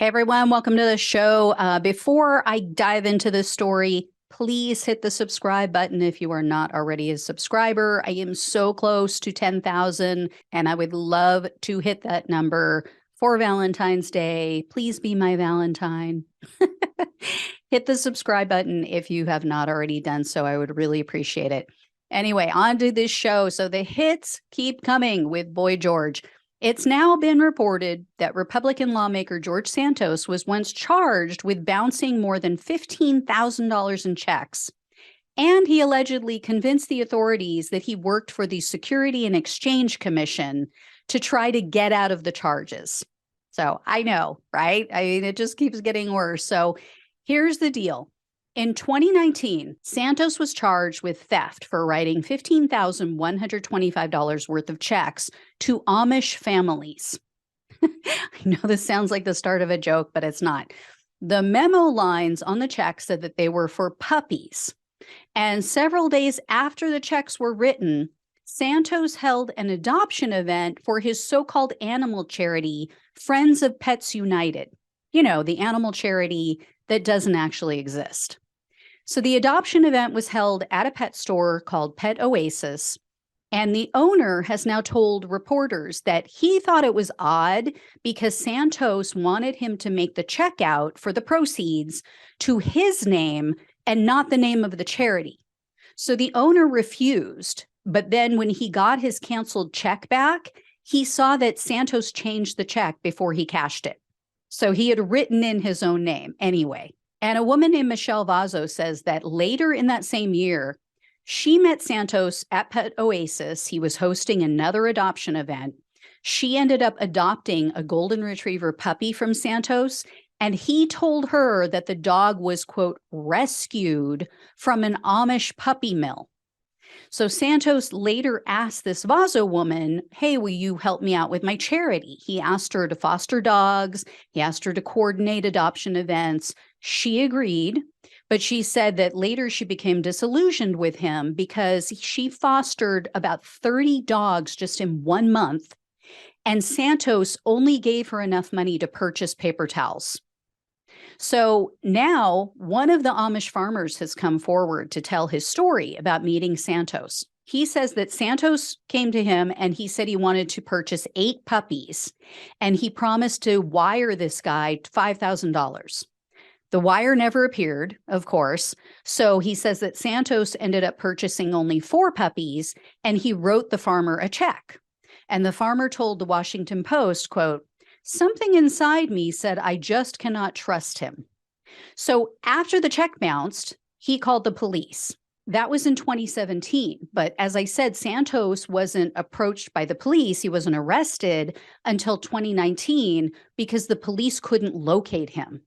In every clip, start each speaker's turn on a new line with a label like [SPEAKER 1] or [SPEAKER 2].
[SPEAKER 1] Hey everyone, welcome to the show. Before I dive into this story, please hit the subscribe button if you are not already a subscriber. I am so close to 10,000 and I would love to hit that number for Valentine's Day. Please be my Valentine. Hit the subscribe button if you have not already done so. I would really appreciate it. Anyway, on to this show. So the hits keep coming with Boy George. It's now been reported that Republican lawmaker George Santos was once charged with bouncing more than $15,000 in checks. And he allegedly convinced the authorities that he worked for the Security and Exchange Commission to try to get out of the charges. So I know, right? I mean, it just keeps getting worse. So here's the deal. In 2019, Santos was charged with theft for writing $15,125 worth of checks to Amish families. I know this sounds like the start of a joke, but it's not. The memo lines on the check said that they were for puppies. And several days after the checks were written, Santos held an adoption event for his so-called animal charity, Friends of Pets United. You know, the animal charity that doesn't actually exist. So the adoption event was held at a pet store called Pet Oasis, and the owner has now told reporters that he thought it was odd because Santos wanted him to make the check out for the proceeds to his name and not the name of the charity. So the owner refused, but then when he got his canceled check back, he saw that Santos changed the check before he cashed it. So he had written in his own name anyway. And a woman named Michelle Vazo says that later in that same year, she met Santos at Pet Oasis. He was hosting another adoption event. She ended up adopting a golden retriever puppy from Santos, and he told her that the dog was, quote, rescued from an Amish puppy mill. So Santos later asked this Vazo woman, hey, will you help me out with my charity? He asked her to foster dogs. He asked her to coordinate adoption events. She agreed, but she said that later she became disillusioned with him because she fostered about 30 dogs just in 1 month, and Santos only gave her enough money to purchase paper towels. So now one of the Amish farmers has come forward to tell his story about meeting Santos. He says that Santos came to him and he said he wanted to purchase 8 puppies, and he promised to wire this guy $5,000. The wire never appeared, of course. So he says that Santos ended up purchasing only 4 puppies, and he wrote the farmer a check. And the farmer told the Washington Post, quote, something inside me said I just cannot trust him. So after the check bounced, he called the police. That was in 2017. But as I said, Santos wasn't approached by the police. He wasn't arrested until 2019 because the police couldn't locate him.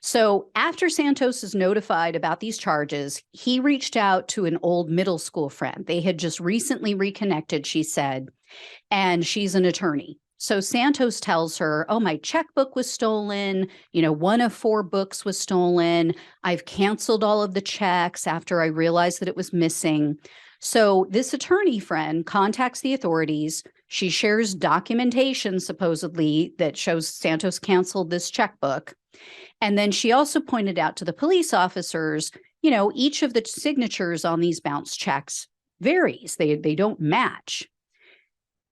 [SPEAKER 1] So after Santos is notified about these charges, he reached out to an old middle school friend. They had just recently reconnected, she said, and she's an attorney. So Santos tells her, oh, my checkbook was stolen. You know, 1 of 4 books was stolen. I've canceled all of the checks after I realized that it was missing. So this attorney friend contacts the authorities. She shares documentation, supposedly, that shows Santos canceled this checkbook. And then she also pointed out to the police officers, you know, each of the signatures on these bounce checks varies. They don't match.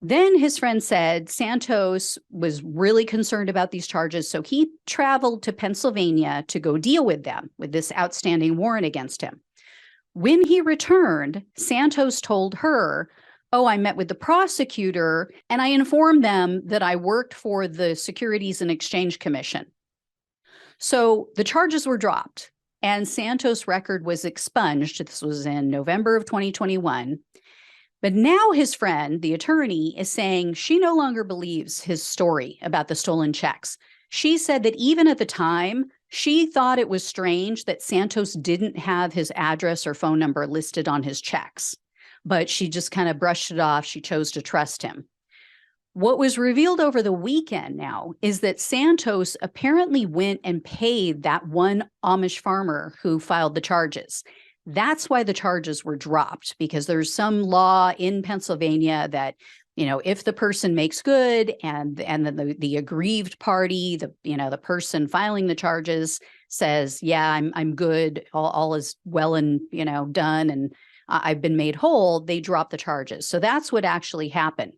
[SPEAKER 1] Then his friend said Santos was really concerned about these charges, so he traveled to Pennsylvania to go deal with them, with this outstanding warrant against him. When he returned, Santos told her, oh, I met with the prosecutor and I informed them that I worked for the Securities and Exchange Commission. So the charges were dropped and Santos' record was expunged. This was in November of 2021. But now his friend, the attorney, is saying she no longer believes his story about the stolen checks. She said that even at the time, she thought it was strange that Santos didn't have his address or phone number listed on his checks, but she just kind of brushed it off. She chose to trust him. What was revealed over the weekend now is that Santos apparently went and paid that one Amish farmer who filed the charges. That's why the charges were dropped, because there's some law in Pennsylvania that if the person makes good and then the aggrieved party, the person filing the charges says, yeah, I'm good, all is well and done, and I've been made whole, they drop the charges. So that's what actually happened.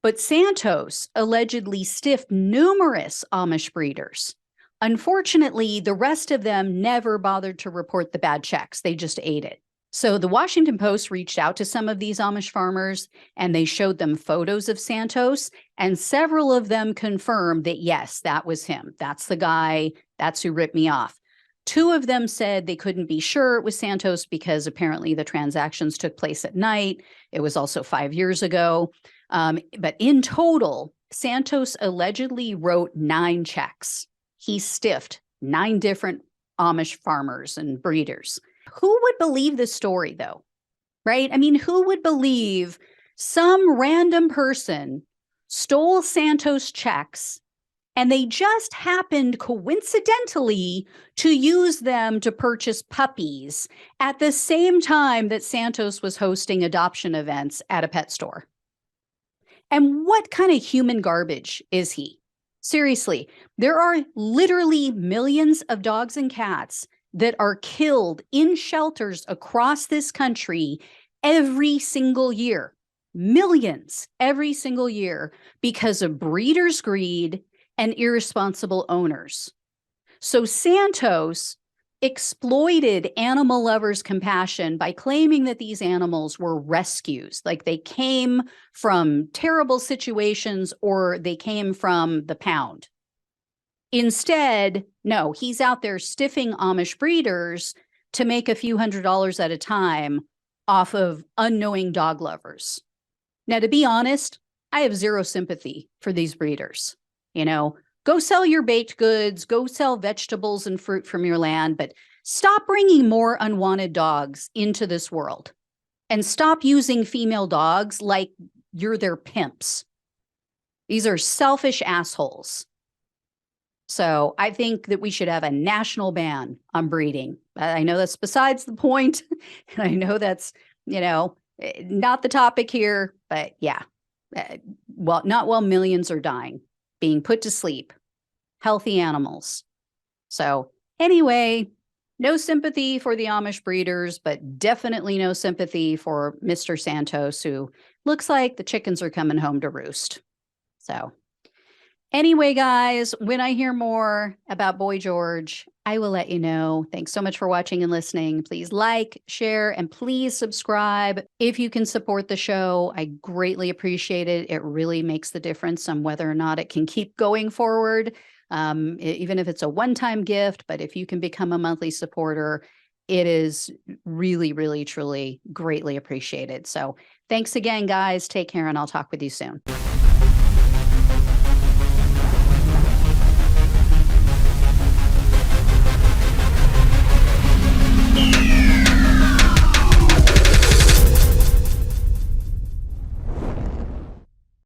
[SPEAKER 1] But Santos allegedly stiffed numerous Amish breeders. Unfortunately, the rest of them never bothered to report the bad checks. They just ate it. So the Washington Post reached out to some of these Amish farmers and they showed them photos of Santos, and several of them confirmed that, yes, that was him. That's the guy. That's who ripped me off. Two of them said they couldn't be sure it was Santos because apparently the transactions took place at night. It was also 5 years ago. But in total, Santos allegedly wrote 9 checks. He stiffed 9 different Amish farmers and breeders. Who would believe this story, though? Right? I mean, who would believe some random person stole Santos checks and they just happened coincidentally to use them to purchase puppies at the same time that Santos was hosting adoption events at a pet store? And what kind of human garbage is he? Seriously, there are literally millions of dogs and cats that are killed in shelters across this country every single year. Millions every single year because of breeders' greed and irresponsible owners. So Santos exploited animal lovers' compassion by claiming that these animals were rescues, like they came from terrible situations or they came from the pound. Instead, no, he's out there stiffing Amish breeders to make a few $100s at a time off of unknowing dog lovers. Now, to be honest, I have zero sympathy for these breeders. Go sell your baked goods, go sell vegetables and fruit from your land, but stop bringing more unwanted dogs into this world and stop using female dogs like you're their pimps. These are selfish assholes. So I think that we should have a national ban on breeding. I know that's besides the point. And I know that's, not the topic here, but yeah. Well, not while millions are dying, being put to sleep, healthy animals. So anyway, no sympathy for the Amish breeders, but definitely no sympathy for Mr. Santos, who looks like the chickens are coming home to roost. So anyway, guys, when I hear more about Boy George, I will let you know. Thanks so much for watching and listening. Please like, share, and please subscribe. If you can support the show, I greatly appreciate it. It really makes the difference on whether or not it can keep going forward, even if it's a one-time gift. But if you can become a monthly supporter, it is really, really, truly greatly appreciated. So thanks again, guys. Take care, and I'll talk with you soon.